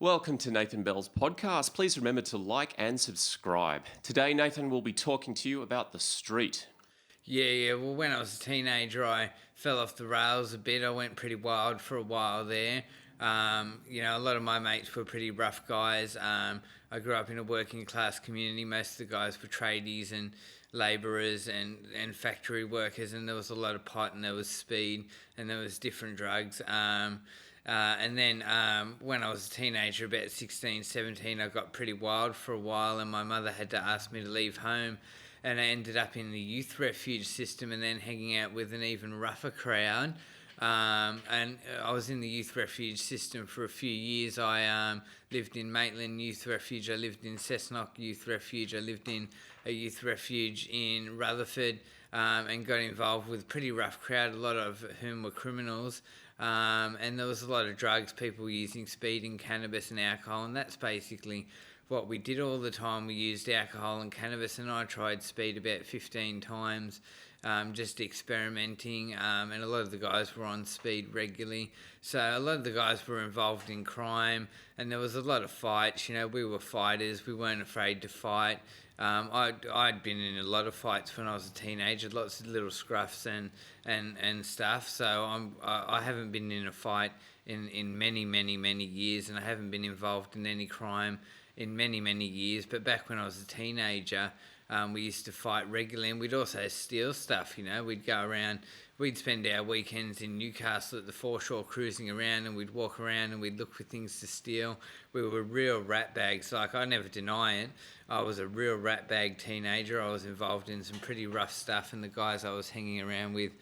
Welcome to Nathan Bell's podcast. Please remember to like and subscribe. Today, Nathan will be talking to you about the street. Yeah. Well, when I was a teenager, I fell off the rails a bit. I went pretty wild for a while there. A lot of my mates were pretty rough guys. I grew up in a working class community. Most of the guys were tradies and labourers and factory workers, and there was a lot of pot and there was speed and there was different drugs. And then when I was a teenager, about 16, 17, I got pretty wild for a while, and my mother had to ask me to leave home. And I ended up in the youth refuge system and then hanging out with an even rougher crowd. And I was in the youth refuge system for a few years. I lived in Maitland Youth Refuge. I lived in Cessnock Youth Refuge. I lived in a youth refuge in Rutherford and got involved with a pretty rough crowd, a lot of whom were criminals. And there was a lot of drugs, people using speed and cannabis and alcohol, and that's basically what we did all the time. We used alcohol and cannabis, and I tried speed about 15 times, just experimenting, and a lot of the guys were on speed regularly. So a lot of the guys were involved in crime, and there was a lot of fights. We were fighters. We weren't afraid to fight. I'd been in a lot of fights when I was a teenager, lots of little scruffs and stuff. So I haven't been in a fight in many, many, many years, and I haven't been involved in any crime in many, many years. But back when I was a teenager, we used to fight regularly, and we'd also steal stuff. We'd go around, we'd spend our weekends in Newcastle at the foreshore cruising around, and we'd walk around and we'd look for things to steal. We were real rat bags. Like, I never deny it. I was a real rat bag teenager. I was involved in some pretty rough stuff, and the guys I was hanging around with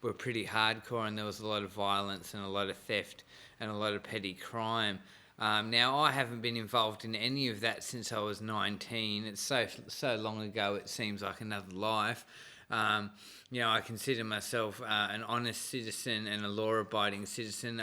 were pretty hardcore, and there was a lot of violence and a lot of theft and a lot of petty crime. Now, I haven't been involved in any of that since I was 19. It's so long ago, it seems like another life. I consider myself an honest citizen and a law-abiding citizen.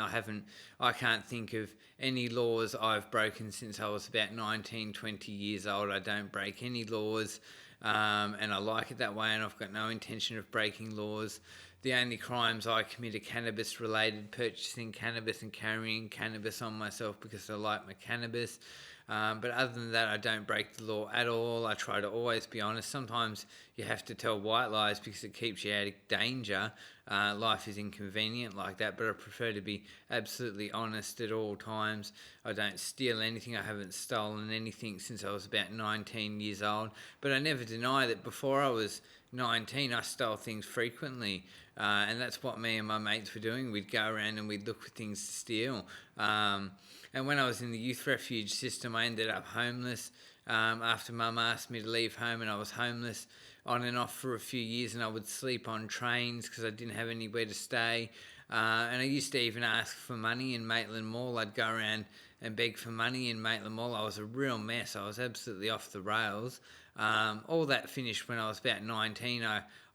I can't think of any laws I've broken since I was about 19, 20 years old. I don't break any laws, and I like it that way, and I've got no intention of breaking laws. The only crimes I commit are cannabis-related, purchasing cannabis and carrying cannabis on myself because I like my cannabis. But other than that, I don't break the law at all. I try to always be honest. Sometimes you have to tell white lies because it keeps you out of danger. Life is inconvenient like that, but I prefer to be absolutely honest at all times. I don't steal anything. I haven't stolen anything since I was about 19 years old. But I never deny that before I was 19, I stole things frequently. And that's what me and my mates were doing. We'd go around and we'd look for things to steal. And when I was in the youth refuge system, I ended up homeless after Mum asked me to leave home, and I was homeless on and off for a few years, and I would sleep on trains because I didn't have anywhere to stay. And I used to even ask for money in Maitland Mall. I'd go around and beg for money in Maitland Mall. I was a real mess. I was absolutely off the rails. All that finished when I was about 19.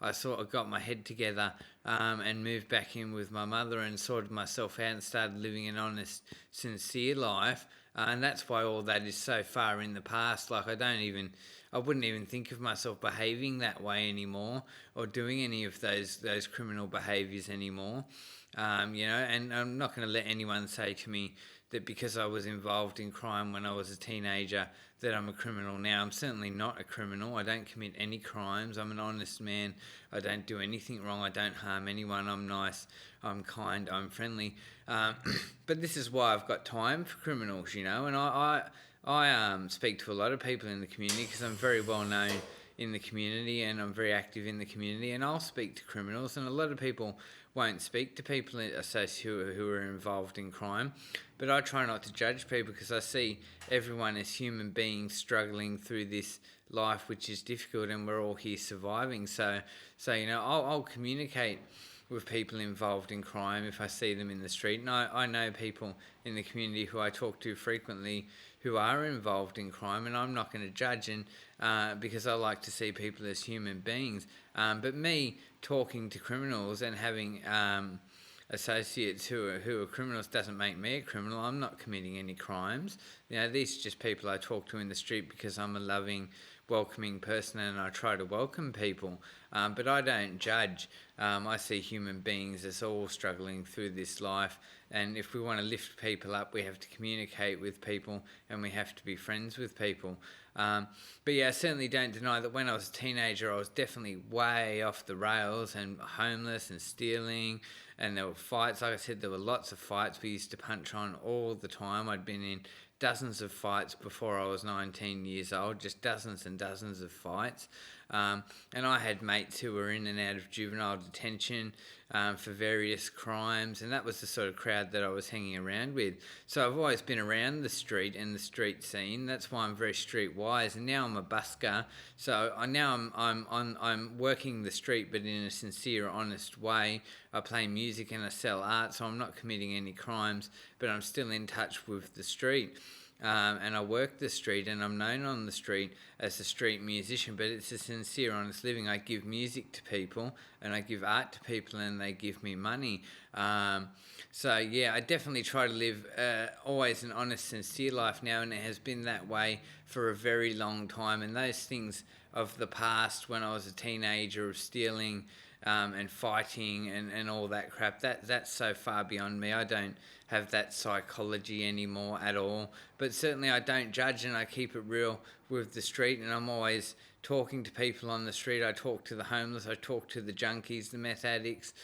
I sort of got my head together and moved back in with my mother and sorted myself out and started living an honest, sincere life. And that's why all that is so far in the past. Like, I wouldn't even think of myself behaving that way anymore or doing any of those criminal behaviours anymore. And I'm not going to let anyone say to me that because I was involved in crime when I was a teenager that I'm a criminal now. I'm certainly not a criminal. I don't commit any crimes. I'm an honest man. I don't do anything wrong. I don't harm anyone. I'm nice. I'm kind. I'm friendly. But this is why I've got time for criminals, and I speak to a lot of people in the community because I'm very well known in the community and I'm very active in the community, and I'll speak to criminals, and a lot of people won't speak to people who are involved in crime. But I try not to judge people because I see everyone as human beings struggling through this life, which is difficult, and we're all here surviving. So I'll communicate with people involved in crime if I see them in the street. And I know people in the community who I talk to frequently who are involved in crime, and I'm not going to judge, and because I like to see people as human beings. But me talking to criminals and having associates who are criminals doesn't make me a criminal. I'm not committing any crimes. You know, these are just people I talk to in the street because I'm a loving, welcoming person and I try to welcome people. But I don't judge. I see human beings as all struggling through this life, and if we want to lift people up, we have to communicate with people and we have to be friends with people. But yeah, I certainly don't deny that when I was a teenager, I was definitely way off the rails and homeless and stealing, and there were fights. Like I said, there were lots of fights. We used to punch on all the time. I'd been in dozens of fights before I was 19 years old, just dozens and dozens of fights. And I had mates who were in and out of juvenile detention for various crimes, and that was the sort of crowd that I was hanging around with. So I've always been around the street and the street scene. That's why I'm very streetwise. And now I'm a busker, so I'm working the street, but in a sincere, honest way. I play music and I sell art, so I'm not committing any crimes, but I'm still in touch with the street. And I work the street and I'm known on the street as a street musician, but it's a sincere, honest living. I give music to people and I give art to people and they give me money. So yeah, I definitely try to live always an honest, sincere life now, and it has been that way for a very long time. And those things of the past, when I was a teenager, of stealing and fighting and all that crap, that's so far beyond me. I don't have that psychology anymore at all, but certainly I don't judge and I keep it real with the street, and I'm always talking to people on the street. I talk to the homeless, I talk to the junkies, the meth addicts,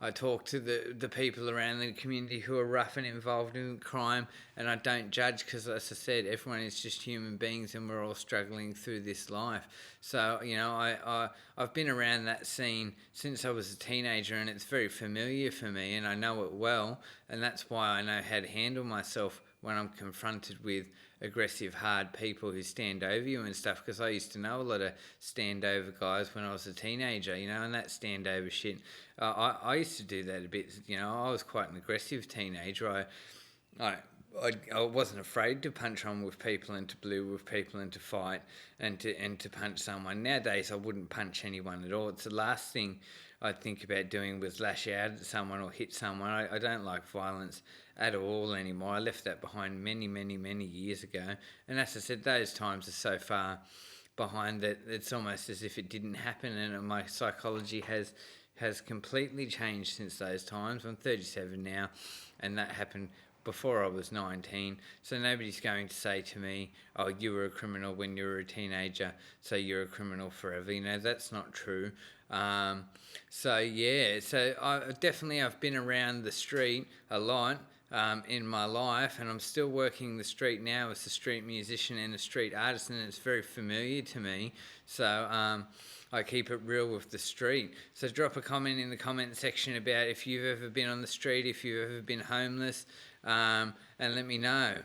I talk to the people around the community who are rough and involved in crime, and I don't judge because, as I said, everyone is just human beings and we're all struggling through this life. So, you know, I've been around that scene since I was a teenager, and it's very familiar for me and I know it well, and that's why I know how to handle myself when I'm confronted with aggressive, hard people who stand over you and stuff, because I used to know a lot of standover guys when I was a teenager, you know, and that standover shit, I used to do that a bit, you know. I was quite an aggressive teenager. I wasn't afraid to punch on with people and to blue with people and to fight and to punch someone. Nowadays, I wouldn't punch anyone at all. It's the last thing I'd think about doing was lash out at someone or hit someone. I don't like violence at all anymore. I left that behind many, many, many years ago. And as I said, those times are so far behind that it's almost as if it didn't happen, and my psychology has completely changed since those times. I'm 37 now, and that happened before I was 19, so nobody's going to say to me, oh, you were a criminal when you were a teenager, so you're a criminal forever. You know, that's not true. So yeah, so I've been around the street a lot in my life, and I'm still working the street now as a street musician and a street artist, and it's very familiar to me. So I keep it real with the street. So drop a comment in the comment section about if you've ever been on the street, if you've ever been homeless, and let me know.